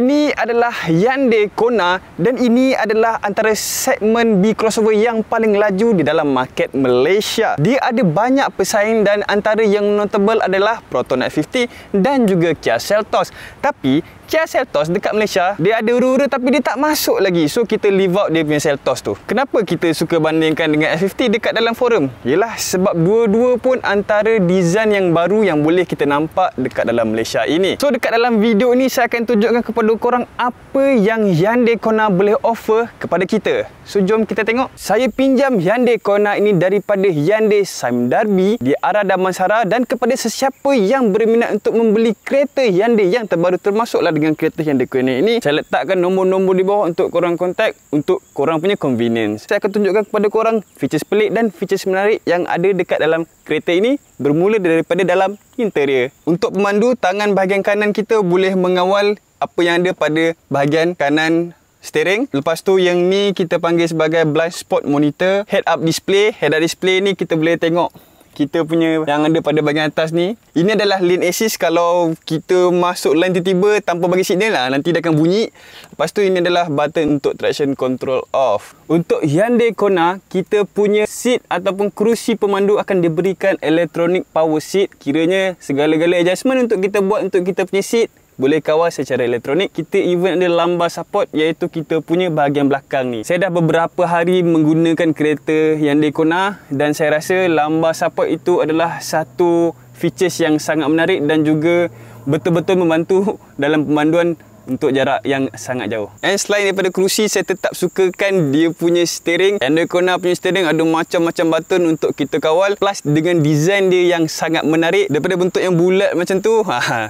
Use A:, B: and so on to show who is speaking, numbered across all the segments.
A: Ini adalah Hyundai Kona dan ini adalah antara segmen B crossover yang paling laju di dalam market Malaysia. Dia ada banyak pesaing dan antara yang notable adalah Proton X50 dan juga Kia Seltos. Tapi Kia Seltos dekat Malaysia, dia ada ura-ura tapi dia tak masuk lagi. So kita leave out dia punya Seltos tu. Kenapa kita suka bandingkan dengan X50 dekat dalam forum? Yelah sebab dua-dua pun antara design yang baru yang boleh kita nampak dekat dalam Malaysia ini. So dekat dalam video ni saya akan tunjukkan kepada korang apa yang Hyundai Kona boleh offer kepada kita. So jom kita tengok. Saya pinjam Hyundai Kona ini daripada Hyundai Sime Darby di arah Damansara, dan kepada sesiapa yang berminat untuk membeli kereta Hyundai yang terbaru termasuklah dengan kereta Hyundai Kona ini, saya letakkan nombor-nombor di bawah untuk korang kontak untuk korang punya convenience. Saya akan tunjukkan kepada korang features pelik dan features menarik yang ada dekat dalam kereta ini, bermula daripada dalam interior. Untuk pemandu, tangan bahagian kanan kita boleh mengawal apa yang ada pada bahagian kanan steering. Lepas tu yang ni kita panggil sebagai blind spot monitor. Head up display. Head up display ni kita boleh tengok kita punya yang ada pada bahagian atas ni. Ini adalah lane assist. Kalau kita masuk line tiba-tiba tanpa bagi signal lah, nanti dia akan bunyi. Lepas tu ini adalah button untuk traction control off. Untuk Hyundai Kona, kita punya seat ataupun kerusi pemandu akan diberikan electronic power seat. Kiranya segala-gala adjustment untuk kita buat untuk kita punya seat boleh kawal secara elektronik. Kita even ada lumbar support, iaitu kita punya bahagian belakang ni. Saya dah beberapa hari menggunakan kereta Hyundai Kona dan saya rasa lumbar support itu adalah satu features yang sangat menarik dan juga betul-betul membantu dalam pemanduan untuk jarak yang sangat jauh. And selain daripada kerusi, saya tetap sukakan dia punya steering. Hyundai Kona punya steering ada macam-macam button untuk kita kawal, plus dengan design dia yang sangat menarik daripada bentuk yang bulat macam tu.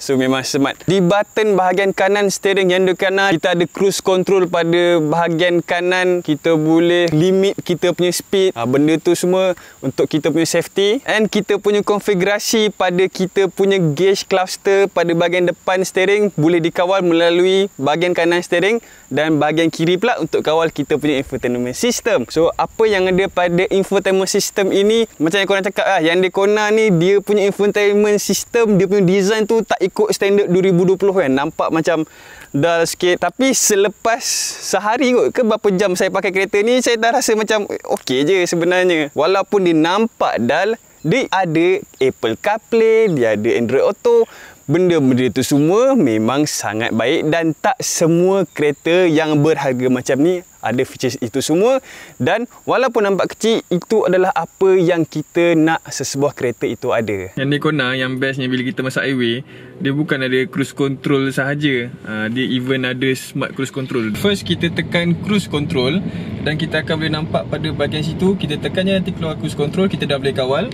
A: So memang smart. Di button bahagian kanan steering Hyundai Kona, kita ada cruise control pada bahagian kanan. Kita boleh limit kita punya speed. Benda tu semua untuk kita punya safety. And kita punya konfigurasi pada kita punya gauge cluster pada bahagian depan steering boleh dikawal melalui bahagian kanan steering, dan bahagian kiri pula untuk kawal kita punya infotainment system. So apa yang ada pada infotainment system ini, macam yang korang cakap lah, Hyundai Kona ni dia punya infotainment system, dia punya design tu tak ikut standard 2020 kan. Nampak macam dull sikit, tapi selepas sehari kot ke berapa jam saya pakai kereta ni, saya dah rasa macam okey je sebenarnya. Walaupun dia nampak dull, dia ada Apple CarPlay, dia ada Android Auto. Benda-benda itu semua memang sangat baik, dan tak semua kereta yang berharga macam ni ada features itu semua. Dan walaupun nampak kecil, itu adalah apa yang kita nak sesebuah kereta itu ada.
B: Hyundai Kona yang bestnya bila kita masuk highway, dia bukan ada cruise control sahaja, dia even ada smart cruise control. First kita tekan cruise control dan kita akan boleh nampak pada bahagian situ, kita tekan je nanti keluar cruise control, kita dah boleh kawal.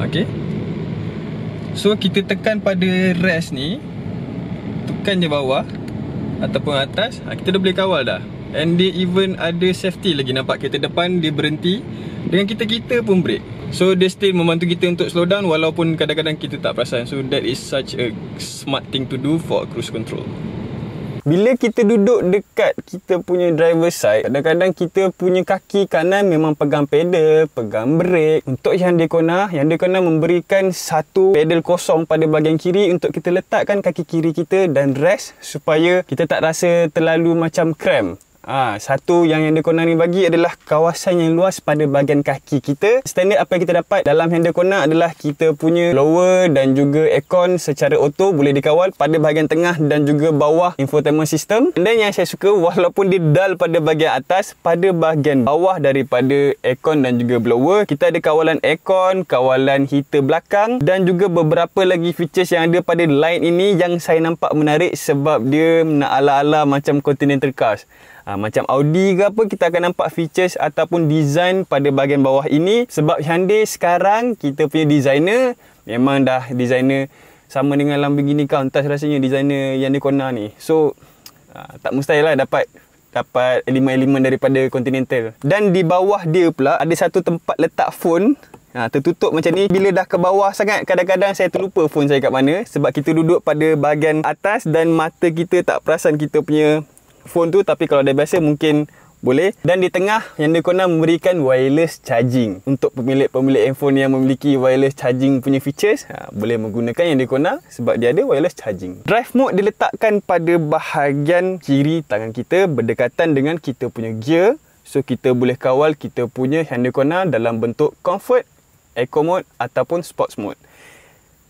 B: Okay, so kita tekan pada rest ni, tekan je bawah ataupun atas, kita dah boleh kawal dah. And dia even ada safety lagi. Nampak kereta depan dia berhenti, dengan kita pun break. So dia still membantu kita untuk slow down walaupun kadang-kadang kita tak perasan. So that is such a smart thing to do for cruise control.
A: Bila kita duduk dekat kita punya driver side, kadang-kadang kita punya kaki kanan memang pegang pedal, pegang brake. Untuk Hyundai Kona memberikan satu pedal kosong pada bahagian kiri untuk kita letakkan kaki kiri kita dan rest supaya kita tak rasa terlalu macam cramp. Satu yang Hyundai Kona ni bagi adalah kawasan yang luas pada bahagian kaki kita. Standard apa yang kita dapat dalam Hyundai Kona adalah kita punya blower dan juga aircon secara auto boleh dikawal pada bahagian tengah dan juga bawah infotainment system. Dan yang saya suka, walaupun dia dull pada bahagian atas, pada bahagian bawah daripada aircon dan juga blower, kita ada kawalan aircon, kawalan heater belakang dan juga beberapa lagi features yang ada pada line ini yang saya nampak menarik sebab dia nak ala-ala macam Continental Cars. Macam Audi ke apa, kita akan nampak features ataupun design pada bahagian bawah ini. Sebab Hyundai sekarang kita punya designer memang dah designer sama dengan Lamborghini Countach rasanya designer Hyundai Kona ni. So tak mustahil lah dapat elemen-elemen daripada Continental. Dan di bawah dia pula ada satu tempat letak phone, tertutup macam ni. Bila dah ke bawah sangat, kadang-kadang saya terlupa phone saya kat mana sebab kita duduk pada bahagian atas dan mata kita tak perasan kita punya phone tu. Tapi kalau dah biasa mungkin boleh. Dan di tengah Hyundai Kona memberikan wireless charging. Untuk pemilik-pemilik handphone yang memiliki wireless charging punya features, boleh menggunakan Hyundai Kona sebab dia ada wireless charging. Drive mode diletakkan pada bahagian kiri tangan kita berdekatan dengan kita punya gear. So kita boleh kawal kita punya Hyundai Kona dalam bentuk comfort, eco mode ataupun sports mode.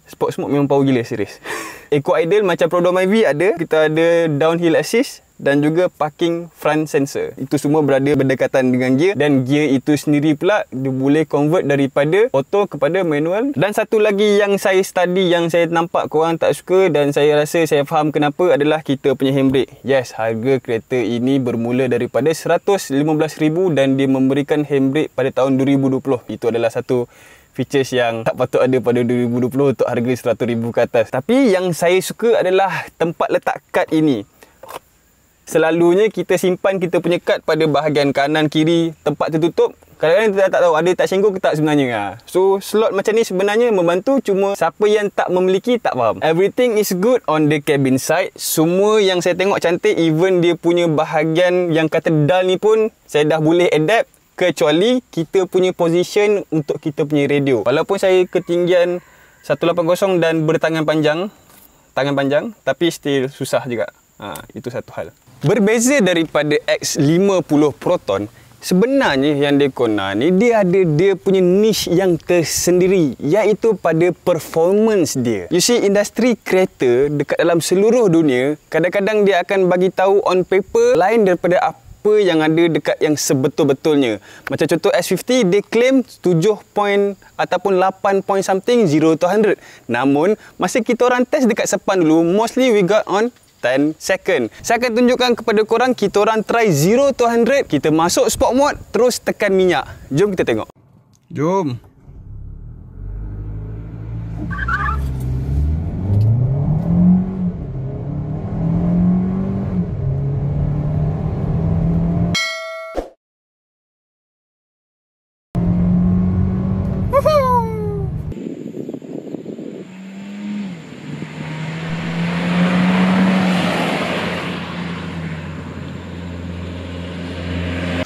A: Sports mode memang power gila, serius. Eco idle macam Prodom IV ada. Kita ada downhill assist dan juga parking front sensor. Itu semua berada berdekatan dengan gear, dan gear itu sendiri pula dia boleh convert daripada auto kepada manual. Dan satu lagi yang saya study, yang saya nampak korang tak suka dan saya rasa saya faham kenapa, adalah kita punya handbrake. Yes, harga kereta ini bermula daripada 115,000 dan dia memberikan handbrake pada tahun 2020. Itu adalah satu features yang tak patut ada pada 2020 untuk harga 100,000 ke atas. Tapi yang saya suka adalah tempat letak kad ini. Selalunya kita simpan kita punya kad pada bahagian kanan kiri, tempat tertutup. Kadang-kadang kita tak tahu ada tak sengkok ke tak sebenarnya. So slot macam ni sebenarnya membantu, cuma siapa yang tak memiliki tak faham. Everything is good on the cabin side. Semua yang saya tengok cantik, even dia punya bahagian yang kata dial ni pun saya dah boleh adapt, kecuali kita punya position untuk kita punya radio. Walaupun saya ketinggian 180 dan bertangan panjang, tapi still susah juga. Itu satu hal. Berbeza daripada X50 Proton, sebenarnya Hyundai Kona ni dia punya niche yang tersendiri, iaitu pada performance dia. You see, industri kereta dekat dalam seluruh dunia kadang-kadang dia akan bagi tahu on paper lain daripada apa yang ada dekat yang sebetul-betulnya. Macam contoh S50, dia claim 7 point ataupun 8 point something 0 to 100. Namun masa kita orang test dekat Sepang dulu, mostly we got on 10 second. Saya akan tunjukkan kepada korang, kita orang try 0 to 100, kita masuk sport mode, terus tekan minyak. Jom kita tengok. Jom.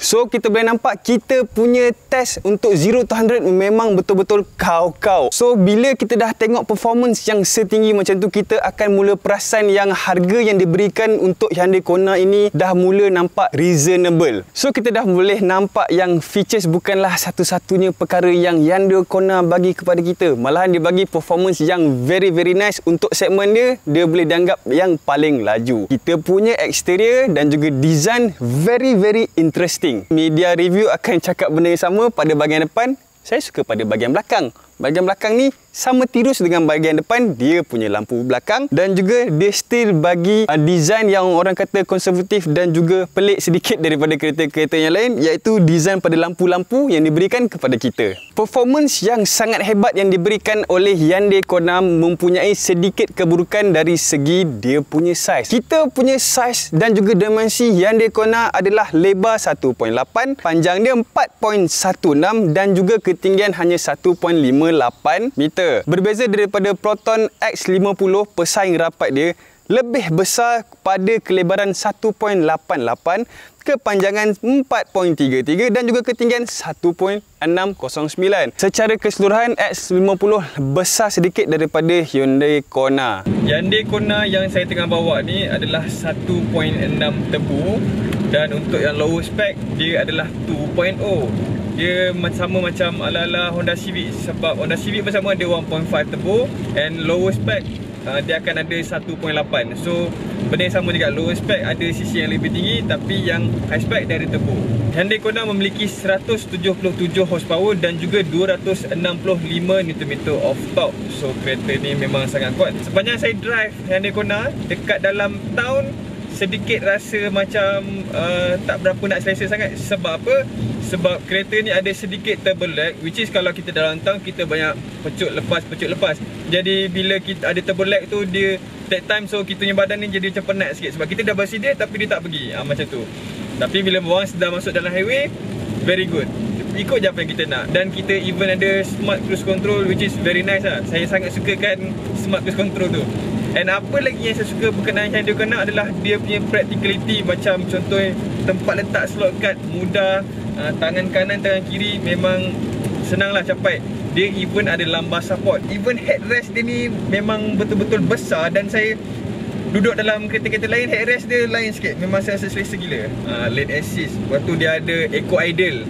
A: So kita boleh nampak kita punya test untuk 0 to 100 memang betul-betul kau-kau. So bila kita dah tengok performance yang setinggi macam tu, kita akan mula perasan yang harga yang diberikan untuk Hyundai Kona ini dah mula nampak reasonable. So kita dah boleh nampak yang features bukanlah satu-satunya perkara yang Hyundai Kona bagi kepada kita. Malahan dia bagi performance yang very nice. Untuk segmen dia, dia boleh dianggap yang paling laju. Kita punya exterior dan juga design very interesting. Media review akan cakap benda yang sama pada bahagian depan. Saya suka pada bahagian belakang. Bahagian belakang ni sama tirus dengan bahagian depan. Dia punya lampu belakang dan juga dia still bagi design yang orang kata konservatif dan juga pelik sedikit daripada kereta-kereta yang lain, iaitu design pada lampu-lampu yang diberikan kepada kita. Performance yang sangat hebat yang diberikan oleh Hyundai Kona mempunyai sedikit keburukan dari segi dia punya saiz. Kita punya saiz dan juga dimensi Hyundai Kona adalah lebar 1.8, panjang dia 4.16 dan juga ketinggian hanya 1.58 meter. Berbeza daripada Proton X50, pesaing rapat dia lebih besar pada kelebaran 1.88, kepanjangan 4.33 dan juga ketinggian 1.609. Secara keseluruhan X50 besar sedikit daripada Hyundai Kona.
B: Hyundai Kona yang saya tengah bawa ni adalah 1.6 turbo, dan untuk yang lower spec dia adalah 2.0. Dia sama macam ala-ala Honda Civic, sebab Honda Civic pun sama, dia 1.5 turbo, and lower spec dia akan ada 1.8. So benda yang sama juga, lower spec ada sisi yang lebih tinggi, tapi yang high spec dia ada turbo. Hyundai Kona memiliki 177 horsepower dan juga 265 Nm of torque. So kereta ni memang sangat kuat. Sepanjang saya drive Hyundai Kona dekat dalam town, sedikit rasa macam tak berapa nak selesa sangat. Sebab apa? Sebab kereta ni ada sedikit turbo lag, which is kalau kita dalam town kita banyak pecut lepas. Jadi bila kita ada turbo lag tu, dia take time, so kita punya badan ni jadi macam penat sikit. Sebab kita dah bersedia tapi dia tak pergi, macam tu. Tapi bila orang sedang masuk dalam highway, very good, ikut je apa yang kita nak. Dan kita even ada smart cruise control, which is very nice lah. Saya sangat sukakan smart cruise control tu. And apa lagi yang saya suka berkenaan Hyundai Kona adalah dia punya practicality. Macam contohnya tempat letak slot card mudah, tangan kanan, tangan kiri memang senanglah capai. Dia even ada lumbar support. Even headrest dia ni memang betul-betul besar. Dan saya duduk dalam kereta-kereta lain, headrest dia lain sikit. Memang saya rasa selesa gila. Lane assist. Lepas tu dia ada eco idle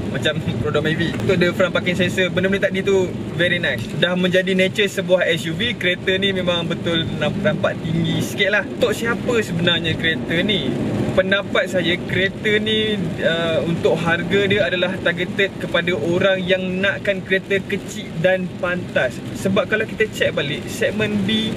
B: macam Roda Mavic. Tu ada front parking sensor. Benda-benda tadi tu very nice. Dah menjadi nature sebuah SUV. Kereta ni memang betul nampak tinggi sikit lah. Untuk siapa sebenarnya kereta ni? Pendapat saya, kereta ni untuk harga dia adalah targeted kepada orang yang nakkan kereta kecil dan pantas. Sebab kalau kita check balik, segmen B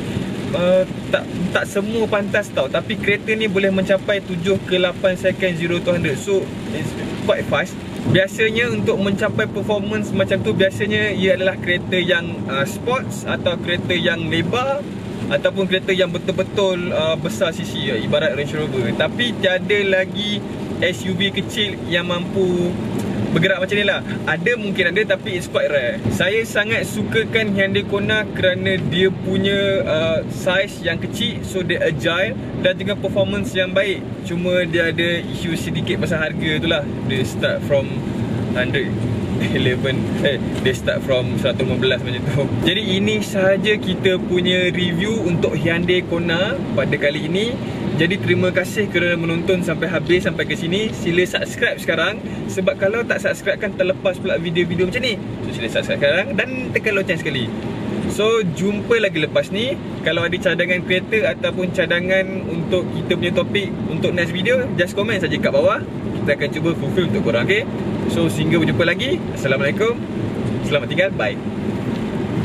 B: tak semua pantas tau. Tapi kereta ni boleh mencapai 7 ke 8 second 0 to 100. So it's quite fast. Biasanya untuk mencapai performance macam tu, biasanya ia adalah kereta yang sports atau kereta yang lebar ataupun kereta yang betul-betul besar cc, ibarat Range Rover. Tapi tiada lagi SUV kecil yang mampu bergerak macam ni lah. Ada, mungkin ada, tapi it's quite rare. Saya sangat sukakan Hyundai Kona kerana dia punya size yang kecil, so dia agile dan juga performance yang baik. Cuma dia ada isu sedikit pasal harga tu lah. Dia start from 111, dia start from 115 macam tu. Jadi ini sahaja kita punya review untuk Hyundai Kona pada kali ini. Jadi terima kasih kerana menonton sampai habis, sampai ke sini. Sila subscribe sekarang, sebab kalau tak subscribe kan terlepas pula video-video macam ni. So sila subscribe sekarang dan tekan loceng sekali. So jumpa lagi lepas ni. Kalau ada cadangan kereta ataupun cadangan untuk kita punya topik untuk next video, just komen saja kat bawah. Kita akan cuba fulfill untuk korang, okay? So sehingga berjumpa lagi. Assalamualaikum. Selamat tinggal, bye.